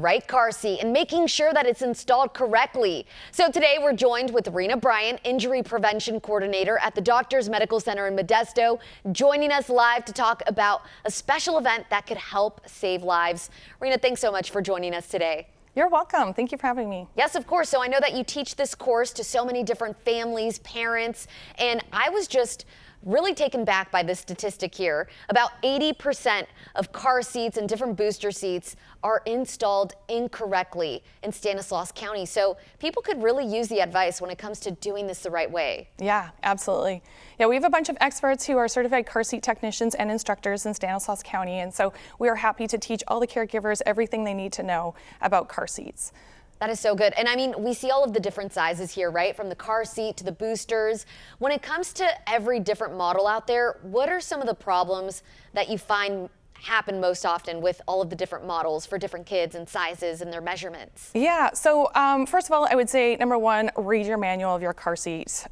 right car seat and making sure that it's installed correctly. So today we're joined with Rena Bryant, Injury Prevention Coordinator at the Doctors Medical Center in Modesto, joining us live to talk about a special event that could help save lives. Rena, thanks so much for joining us today. You're welcome. Thank you for having me. Yes, of course. So I know that you teach this course to so many different families, parents, and I was just really taken back by this statistic here. About 80% of car seats and different booster seats are installed incorrectly in Stanislaus County. So people could really use the advice when it comes to doing this the right way. Yeah, absolutely. Yeah, we have a bunch of experts who are certified car seat technicians and instructors in Stanislaus County. And so we are happy to teach all the caregivers everything they need to know about car seats. That is so good. And I mean, we see all of the different sizes here, right? From the car seat to the boosters. When it comes to every different model out there, what are some of the problems that you find happen most often with all of the different models for different kids and sizes and their measurements? Yeah, so first of all, I would say number one, read your manual of your car seat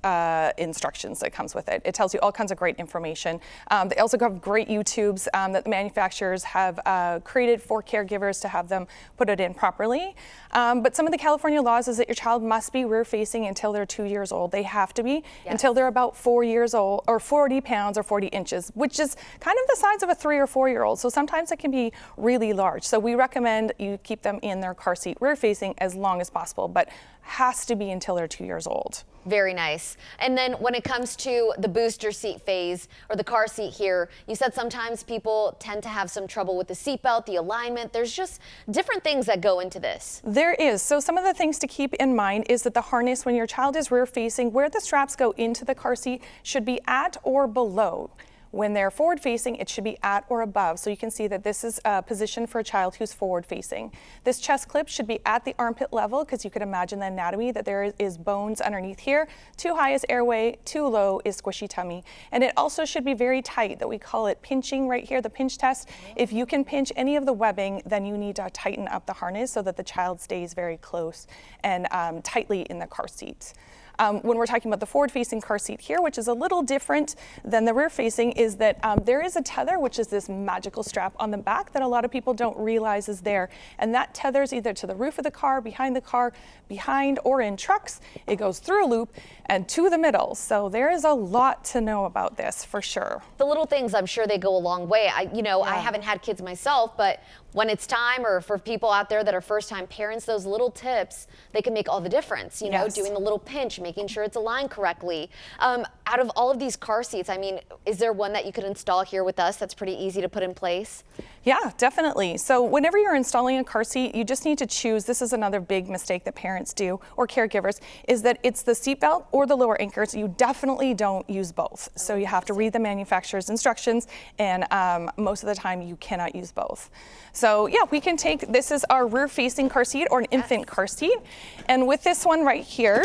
instructions that comes with it. It tells you all kinds of great information. They also have great YouTubes that the manufacturers have created for caregivers to have them put it in properly. But some of the California laws is that your child must be rear facing until they're 2 years old. They have to be until they're about 4 years old, or 40 pounds or 40 inches, which is kind of the size of a 3 or 4 year old. So sometimes it can be really large. So we recommend you keep them in their car seat rear facing as long as possible, but has to be until they're 2 years old. Very nice. And then when it comes to the booster seat phase or the car seat here, you said sometimes people tend to have some trouble with the seatbelt, the alignment. There's just different things that go into this. There is. So some of the things to keep in mind is that the harness, when your child is rear facing, where the straps go into the car seat should be at or below. When they're forward facing, it should be at or above. So you can see that this is a position for a child who's forward facing. This chest clip should be at the armpit level, because you could imagine the anatomy that there is bones underneath here. Too high is airway, too low is squishy tummy. And it also should be very tight, that we call it pinching right here, the pinch test. If you can pinch any of the webbing, then you need to tighten up the harness so that the child stays very close and tightly in the car seat. When we're talking about the forward-facing car seat here, which is a little different than the rear-facing, is that there is a tether, which is this magical strap on the back that a lot of people don't realize is there. And that tethers either to the roof of the car, behind or in trucks. It goes through a loop and to the middle. So there is a lot to know about this for sure. The little things, I'm sure they go a long way. I haven't had kids myself, but when it's time, or for people out there that are first-time parents, those little tips, they can make all the difference. You know, doing the little pinch, making sure it's aligned correctly. Out of all of these car seats, I mean, is there one that you could install here with us that's pretty easy to put in place? Yeah, definitely. So whenever you're installing a car seat, you just need to choose. This is another big mistake that parents do, or caregivers, is that it's the seat belt or the lower anchors. You definitely don't use both. So you have to read the manufacturer's instructions, and most of the time you cannot use both. So yeah, we can take, this is our rear-facing car seat, or an infant car seat. And with this one right here,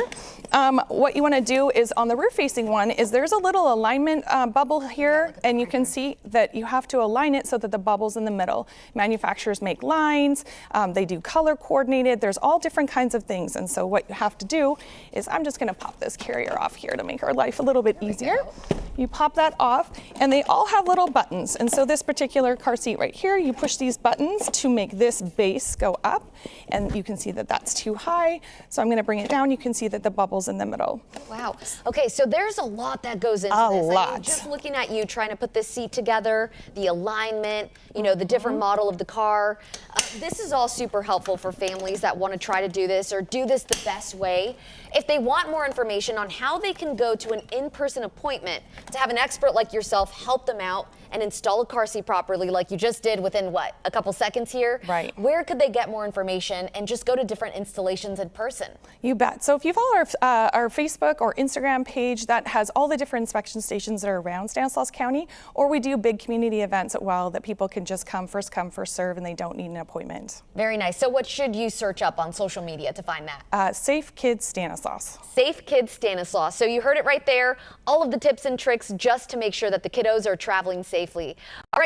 what you want to do is on the rear-facing one is there's a little alignment bubble here, and you can see that you have to align it so that the bubble's in the middle. Manufacturers make lines, they do color coordinated, there's all different kinds of things. And so what you have to do is, I'm just going to pop this carrier off here to make our life a little bit easier. You pop that off, and they all have little buttons. And so this particular car seat right here, you push these buttons to make this base go up, and you can see that that's too high. So I'm going to bring it down. You can see that the bubble's in the middle. Wow. Okay, so there's a lot that goes into this. A lot. I mean, just looking at you trying to put this seat together, the alignment, you know, the different model of the car. This is all super helpful for families that want to try to do this, or do this the best way. If they want more information on how they can go to an in-person appointment to have an expert like yourself help them out and install a car seat properly, like you just did within, what, a couple seconds here? Right. Where could they get more information and just go to different installations in person? You bet. So if you follow our Facebook or Instagram page, that has all the different inspection stations that are around Stanislaus County, or we do big community events as well that people can just come, first serve, and they don't need an appointment. Very nice. So what should you search up on social media to find that? Safe Kids Stanislaus. Safe Kids Stanislaus. So you heard it right there. All of the tips and tricks just to make sure that the kiddos are traveling safely. All right.